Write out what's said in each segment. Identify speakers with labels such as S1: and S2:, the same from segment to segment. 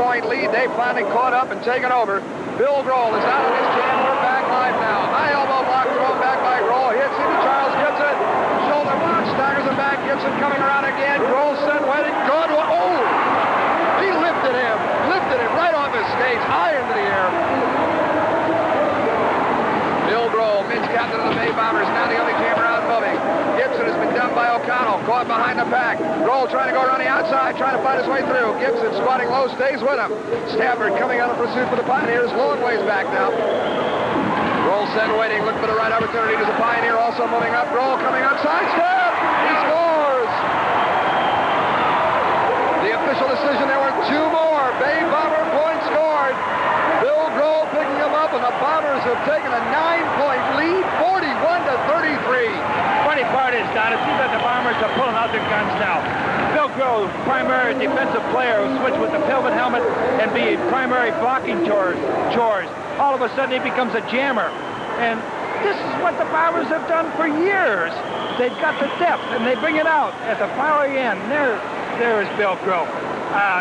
S1: 8-point lead. They finally caught up and taken over. Bill Grohl is out of his jam. We're back live now. High elbow block thrown back by Grohl. Hits into Charles Gibson. Shoulder block, staggers him back. Gibson coming around again. Grohl sent waiting. Good. Oh! He lifted him right off his skates, high into the air. Bill Grohl, Mitch captain of the Bay Bombers, now the only jammer out moving. Gibson has been done by O'Connell, caught behind the pack. Grohl trying to go around the outside, trying to fight his way through. Gibson squatting low, stays with him. Stafford coming out in pursuit for the Pioneers, long ways back now. Grohl sent waiting, looking for the right opportunity. There's a Pioneer also moving up. Grohl coming up, sidestep. He scores. The official decision, there were two more. Bay Bomber points scored. Bill Grohl picking him up, and the Bombers have taken a 9-point lead, 41-33.
S2: Funny part is, Don, it seems like the Bombers are pulling out their guns now. Bill Grohl, primary defensive player, who switched with the Pillman helmet and be primary blocking chores. All of a sudden, he becomes a jammer. And this is what the Bombers have done for years. They've got the depth, and they bring it out at the fiery end. There is Bill Grohl.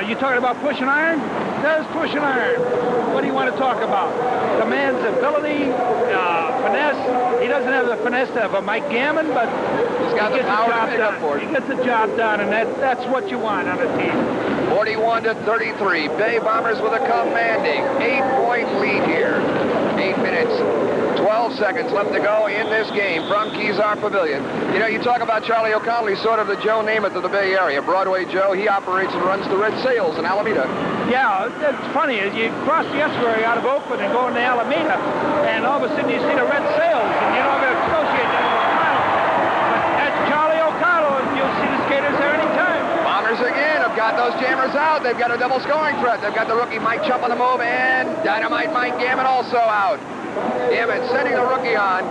S2: You talking about pushing iron? There's pushing iron. What do you want to talk about? The man's ability, finesse. He doesn't have the finesse of a Mike Gammon, but
S1: he's got the power to make up for it.
S2: He gets the job done, and that's what you want on a team.
S1: 41-33. Bay Bombers with a commanding 8-point lead here. 8 minutes, 12 seconds left to go in this game from Kezar Pavilion. You know, you talk about Charlie O'Connell. He's sort of the Joe Namath of the Bay Area. Broadway Joe. He operates and runs the Red Sails in Alameda.
S2: Yeah, it's funny. As you cross the estuary out of Oakland and go into Alameda, and all of a sudden you see the Red Sails, and you don't associate that with O'Connell. But that's Charlie O'Connell, and you'll see the skaters there anytime.
S1: Bombers again have got those jammers out. They've got a double scoring threat. They've got the rookie Mike Chump on the move, and Dynamite Mike Gammon also out. Gammon sending the rookie on.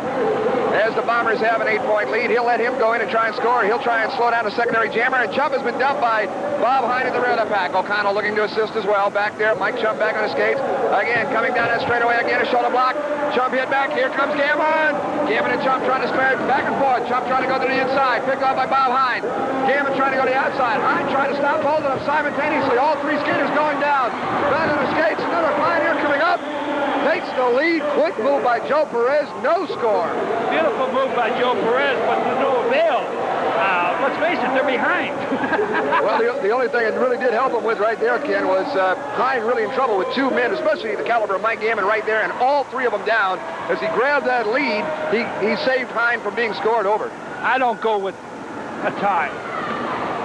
S1: As the Bombers have an 8-point lead, he'll let him go in and try and score. He'll try and slow down the secondary jammer, and Chump has been dumped by Bob Hine at the rear of the pack. O'Connell looking to assist as well. Back there, Mike Chump back on his skates. Again, coming down that straightaway again, a shoulder block. Chump hit back. Here comes Gammon. Gammon and Chump trying to spare back and forth. Chump trying to go to the inside. Picked off by Bob Hine. Gammon trying to go to the outside. Hine trying to stop both of them simultaneously. All three skaters going down. Back on the skates. Another Pioneer coming up. Takes the lead. Quick move by Joe Perez. No score.
S2: Beautiful move by Joe Perez, but to no avail. Let's face it, they're behind.
S1: Well, the only thing it really did help him with right there, Ken, was Hine really in trouble with two men, especially the caliber of Mike Gammon right there, and all three of them down. As he grabbed that lead, he saved Hine from being scored over.
S2: I don't go with a tie.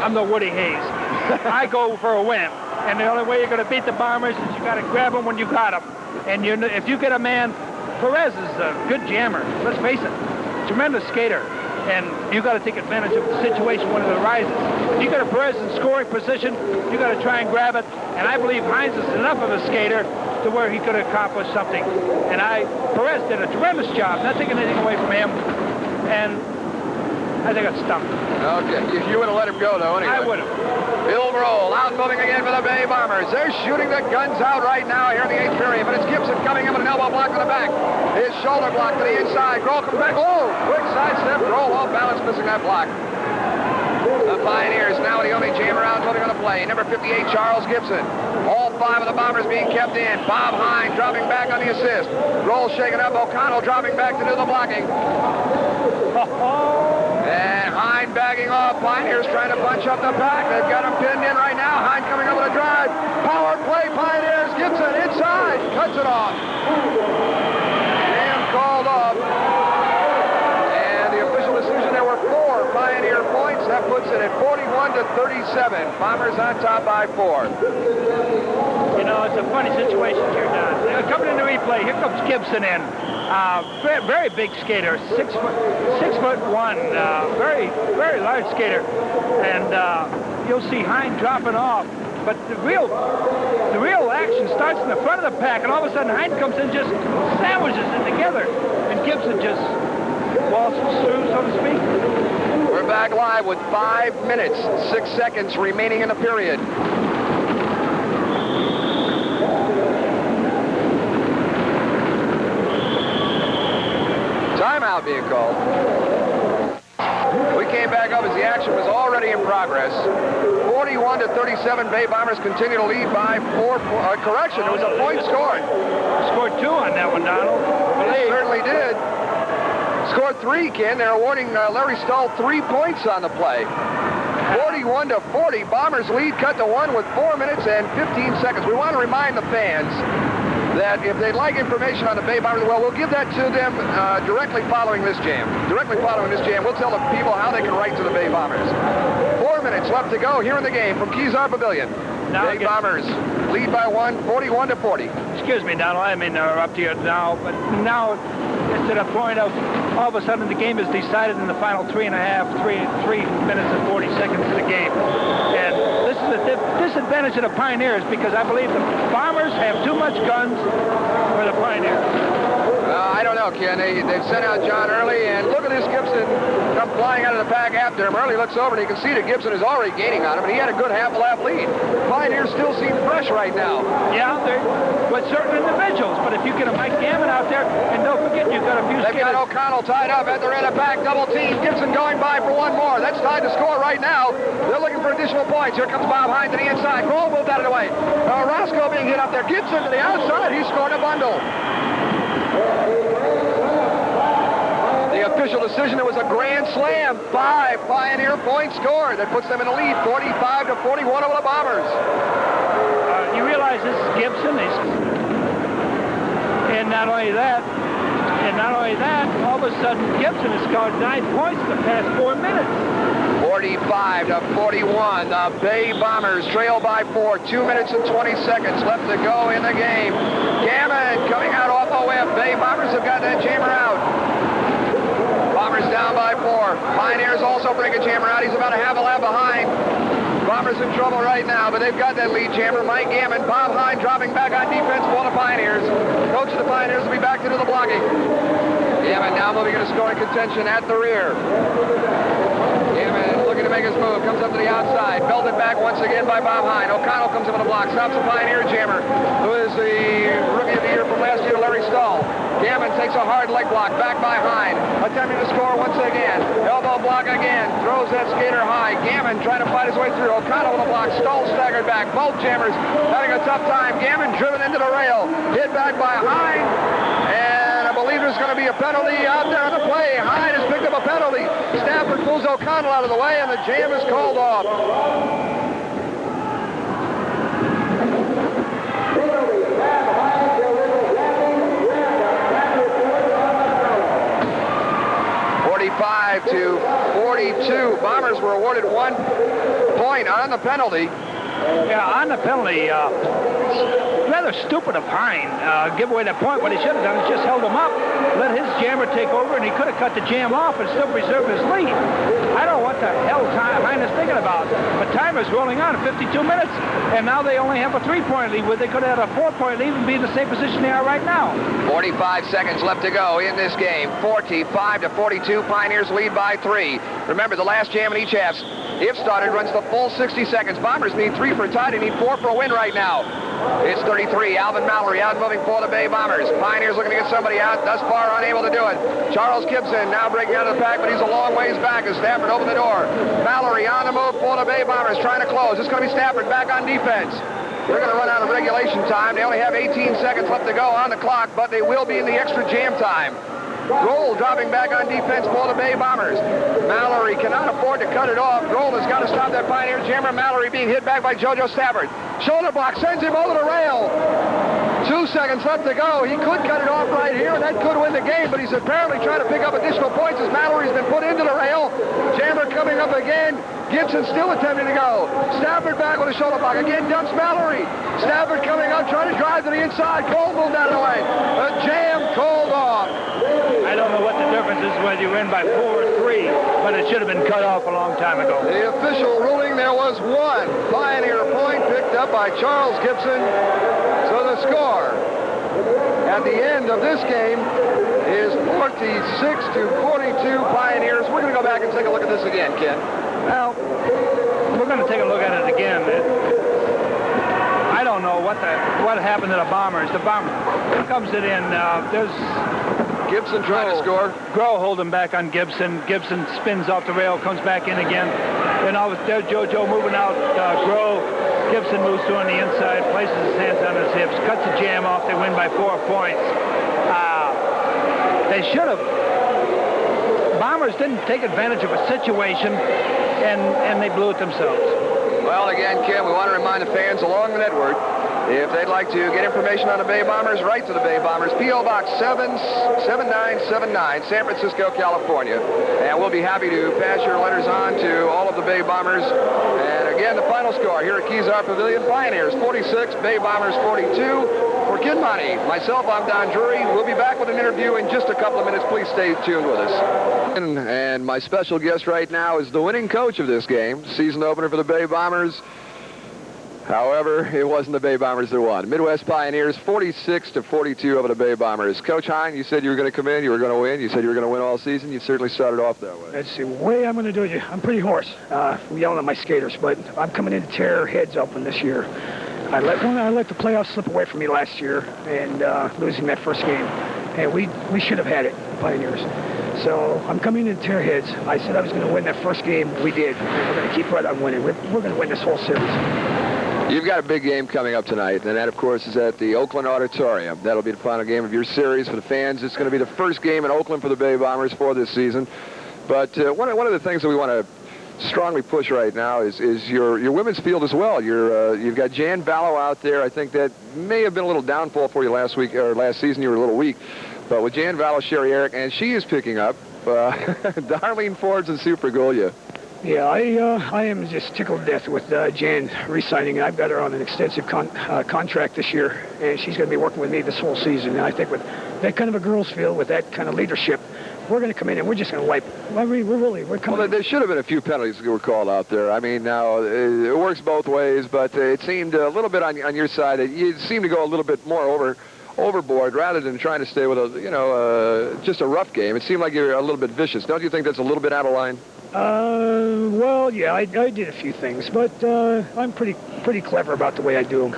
S2: I'm the Woody Hayes. I go for a win. And the only way you're going to beat the Bombers is you got to grab them when you got them. And if you get a man, Perez is a good jammer. Let's face it, tremendous skater. And you got to take advantage of the situation when it arises. If you got a Perez in scoring position, you got to try and grab it. And I believe Hines is enough of a skater to where he could accomplish something. And Perez did a tremendous job, not taking anything away from him. And I think it's stumped.
S1: Okay, you would have let him go, though, anyway.
S2: I would have.
S1: Bill Grohl out moving again for the Bay Bombers. They're shooting the guns out right now here in the 8th period, but it's Gibson coming in with an elbow block to the back. His shoulder block to the inside. Grohl comes back. Oh, quick sidestep. Grohl off balance, missing that block. The Pioneers now the only jammer out moving on the play. Number 58, Charles Gibson. All 5 of the Bombers being kept in. Bob Hine dropping back on the assist. Grohl shaking up. O'Connell dropping back to do the blocking. And Hine bagging off. Pioneers trying to bunch up the pack. They've got him pinned in right now. Hine coming up with a drive. Power play, Pioneers. Gibson inside. Cuts it off. Jam called off. And the official decision, there were 4 Pioneer points. That puts it at 41-37. Bombers on top by 4.
S2: You know, it's a funny situation here, Don. Coming into replay, here comes Gibson in. Very big skater, 6'1", very, very large skater. And you'll see Hine dropping off. But the real action starts in the front of the pack, and all of a sudden Hine comes in, just sandwiches it together, and Gibson just waltzes through, so to speak.
S1: We're back live with 5 minutes, 6 seconds remaining in the period. Timeout being called. We came back up as the action was already in progress. 41-37, Bay Bombers continue to lead by 4 correction, it was a point scored.
S2: Scored 2 on that one, Donald.
S1: They certainly did. Scored 3, Ken. They're awarding Larry Stahl 3 points on the play. 41-40, Bombers lead cut to 1 with 4 minutes and 15 seconds. We want to remind the fans that if they'd like information on the Bay Bombers, well, we'll give that to them directly following this jam. Directly following this jam, we'll tell the people how they can write to the Bay Bombers. 4 minutes left to go here in the game from Kezar Pavilion. Bay Bombers lead by 1, 41-40.
S2: Excuse me, Donald, I mean, up to you now, but now it's to the point of all of a sudden the game is decided in the final 3 minutes and 40 seconds of the game. And this is the disadvantage of the Pioneers because I believe the Bombers have too much guns for the Pioneers.
S1: I don't know, Ken. They've sent out John Early, and look at this Gibson come flying out of the pack after him. Early looks over, and you can see that Gibson is already gaining on him, and he had a good half-lap lead. Pioneers still seem fresh right now.
S2: Yeah, they're with certain individuals, but if you get a Mike Gammon out there, and don't forget you've got a few...
S1: They've got O'Connell tied up at the red of back, double team. Gibson going by for 1 more. That's tied to score right now. They're looking for additional points. Here comes Bob Hine to the inside. Grohl moved out of the way. Roscoe being hit up there. Gibson to the outside. He scored a bundle. The official decision, it was a grand slam. 5 Pioneer points scored. That puts them in the lead, 45-41 over the Bombers.
S2: You realize this is Gibson, and not only that, all of a sudden Gibson has scored 9 points in the past 4 minutes.
S1: 45-41. The Bay Bombers trail by 4. 2 minutes and 20 seconds left to go in the game. Gammon coming out off a whip. Bay Bombers have got that jammer out. Bombers down by 4. Pioneers also break a jammer out. He's about a half a lap behind. Bombers in trouble right now, but they've got that lead jammer. Mike Gammon, Bob Hine dropping back on defense for the Pioneers. Coach of the Pioneers will be back to do the blocking. Gammon now moving into scoring contention at the rear. Gammon looking to make his move. Comes up to the outside. Belted back once again by Bob Hine. O'Connell comes in with a block. Stops the Pioneer jammer, who is the Rookie of the Year from last year, Larry Stahl. Gammon takes a hard leg block. Back by Hine. Attempting to score once again. Elbow block again. Throws that skater high. Gammon trying to fight his way through. O'Connell with a block. Stahl staggered back. Both jammers having a tough time. Gammon driven into the rail. Hit back by Hine. And I believe there's going to be a penalty out there on the play. Hine has picked up a penalty. Stafford pulls O'Connell out of the way, and the jam is called off. To 42. Bombers were awarded 1 point on the penalty.
S2: Yeah, on the penalty, rather stupid of Hine. Give away that point. What he should have done is just held him up, let his jammer take over, and he could have cut the jam off and still preserved his lead. I don't know what the hell Hine is thinking about. But time is rolling on, 52 minutes, and now they only have a 3-point lead, where they could have had a 4-point lead and be in the same position they are right now. 45
S1: seconds left to go in this game. 45-42. Pioneers lead by 3. Remember, the last jam in each half, if started, runs the full 60 seconds. Bombers need 3 for a tie. They need 4 for a win right now. It's 33. Alvin Mallory out moving for the Bay Bombers. Pioneers looking to get somebody out. Thus far, unable to do it. Charles Gibson now breaking out of the pack, but he's a long ways back as Stafford opened the door. Mallory on the move for the Bay Bombers, trying to close. It's going to be Stafford back on defense. They're going to run out of regulation time. They only have 18 seconds left to go on the clock, but they will be in the extra jam time. Grohl dropping back on defense for the Bay Bombers. Mallory cannot afford to cut it off. Grohl has got to stop that Pioneer jammer. Mallory being hit back by JoJo Stafford. Shoulder block sends him over the rail. 2 seconds left to go. He could cut it off right here, and that could win the game, but he's apparently trying to pick up additional points as Mallory's been put into the rail. Jammer coming up again. Gibson still attempting to go. Stafford back with a shoulder block. Again dumps Mallory. Stafford coming up, trying to drive to the inside. Cole moved out of the way. A jam called off.
S2: I don't know what the difference is whether you win by 4 or 3, but it should have been cut off a long time ago.
S1: The official ruling, there was 1 Pioneer point picked up by Charles Gibson. So the score at the end of this game is 46-42 Pioneers. We're going to go back and take a look at this again, Ken.
S2: Well, we're going to take a look at it again. I don't know what happened to the Bombers. The Bombers comes it in. There's
S1: Gibson trying to score.
S2: Grohl holding back on Gibson. Gibson spins off the rail, comes back in again. And now there's JoJo moving out. Grove. Gibson moves to on the inside, places his hands on his hips, cuts the jam off. They win by 4 points. They should have. Bombers didn't take advantage of a situation, and they blew it themselves.
S1: Well, again, Kim, we want to remind the fans along the network, if they'd like to get information on the Bay Bombers, write to the Bay Bombers, P.O. Box 77979, San Francisco, California. And we'll be happy to pass your letters on to all of the Bay Bombers. And again, the final score here at Kezar Pavilion, Pioneers 46, Bay Bombers 42. For Kid Money, myself, I'm Don Drury. We'll be back with an interview in just a couple of minutes. Please stay tuned with us. And my special guest right now is the winning coach of this game, season opener for the Bay Bombers. However, it wasn't the Bay Bombers that won. Midwest Pioneers 46-42 over the Bay Bombers. Coach Hine, you said you were going to come in, you were going to win. You said you were going to win all season. You certainly started off that way.
S3: That's the way I'm going to do it. I'm pretty hoarse. I'm yelling at my skaters, but I'm coming in to tear heads open this year. I let the playoffs slip away from me last year and losing that first game. And we should have had it, Pioneers. So I'm coming in to tear heads. I said I was going to win that first game. We did. And we're going to keep right on winning. We're going to win this whole series.
S1: You've got a big game coming up tonight, and that, of course, is at the Oakland Auditorium. That'll be the final game of your series for the fans. It's going to be the first game in Oakland for the Bay Bombers for this season. But one of the things that we want to strongly push right now is your women's field as well. You've got Jan Vallow out there. I think that may have been a little downfall for you last season. You were a little weak. But with Jan Vallow, Sherry Eric, and she is picking up Darlene Forbes and Sue Pergolia.
S3: Yeah, I am just tickled to death with Jan re-signing. I've got her on an extensive contract this year, and she's going to be working with me this whole season. And I think with that kind of a girls' field, with that kind of leadership, we're going to come in and we're just going to wipe. I mean, we're coming.
S1: Well, there should have been a few penalties that were called out there. I mean, now it works both ways, but it seemed a little bit on your side. You seemed to go a little bit more overboard rather than trying to stay with just a rough game. It seemed like you were a little bit vicious. Don't you think that's a little bit out of line?
S3: Well, yeah, I did a few things, but I'm pretty clever about the way I do them.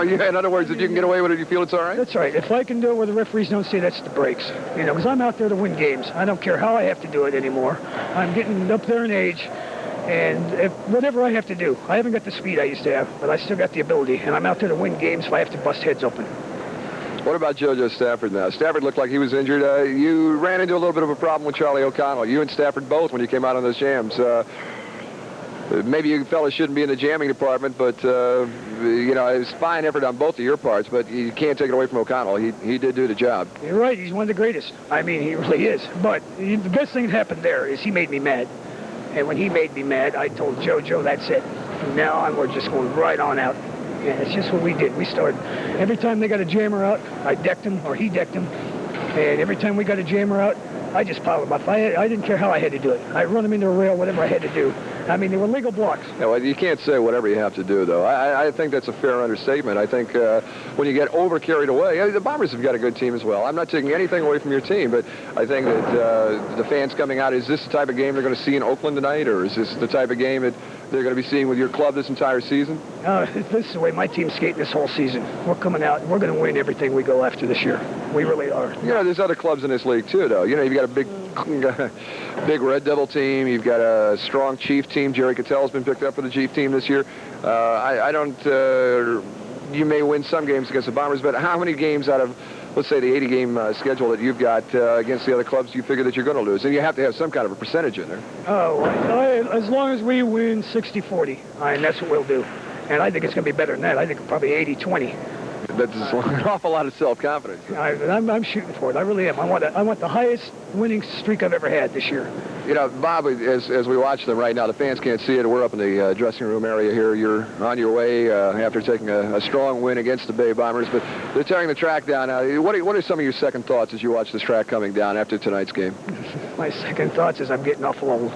S1: Yeah, in other words, if you can get away with it, you feel it's all right?
S3: That's right. If I can do it where the referees don't say, that's the breaks. You know, because I'm out there to win games. I don't care how I have to do it anymore. I'm getting up there in age, and whatever I have to do. I haven't got the speed I used to have, but I still got the ability, and I'm out there to win games if I have to bust heads open.
S1: What about JoJo Stafford now? Stafford looked like he was injured. You ran into a little bit of a problem with Charlie O'Connell. You and Stafford both when you came out on those jams. Maybe you fellas shouldn't be in the jamming department, but, it was fine effort on both of your parts, but you can't take it away from O'Connell. He did do the job.
S3: You're right. He's one of the greatest. I mean, he really is. But the best thing that happened there is he made me mad. And when he made me mad, I told JoJo, that's it. From now on, we're just going right on out. And it's just what we did. We started. Every time they got a jammer out, I decked him, or he decked him. And every time we got a jammer out, I just piled him up. I didn't care how I had to do it. I'd run him into a rail, whatever I had to do. I mean, they were legal blocks.
S1: Yeah, well, you can't say whatever you have to do, though. I think that's a fair understatement. I think when you get over carried away, the Bombers have got a good team as well. I'm not taking anything away from your team, but I think that the fans coming out, is this the type of game they're going to see in Oakland tonight, or is this the type of game that they're going to be seeing with your club this entire season?
S3: This is the way my team's skating this whole season. We're coming out, and we're going to win everything we go after this year. We really are.
S1: There's other clubs in this league, too, though. You've got a big Red Devil team. You've got a strong Chief team. Jerry Cattell's been picked up for the Chief team this year. You may win some games against the Bombers, but how many games out of, let's say, the 80-game schedule that you've got against the other clubs do you figure that you're going to lose? And you have to have some kind of a percentage in there.
S3: Oh, as long as we win 60-40, and that's what we'll do. And I think it's going to be better than that. I think probably 80-20.
S1: That's an awful lot of self-confidence.
S3: I'm shooting for it. I really am. I want the highest winning streak I've ever had this year.
S1: Bob, as we watch them right now, the fans can't see it. We're up in the dressing room area here. You're on your way after taking a strong win against the Bay Bombers, but they're tearing the track down now. What are some of your second thoughts as you watch this track coming down after tonight's game?
S3: My second thoughts is I'm getting awful old.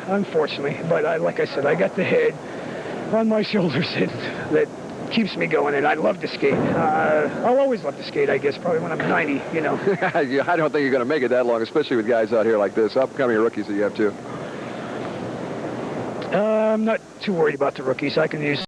S3: Unfortunately, but like I said, I got the head on my shoulders that keeps me going, and I love to skate. I'll always love to skate, I guess, probably when I'm 90,
S1: Yeah, I don't think you're going to make it that long, especially with guys out here like this, upcoming rookies that you have, too.
S3: I'm not too worried about the rookies. I can use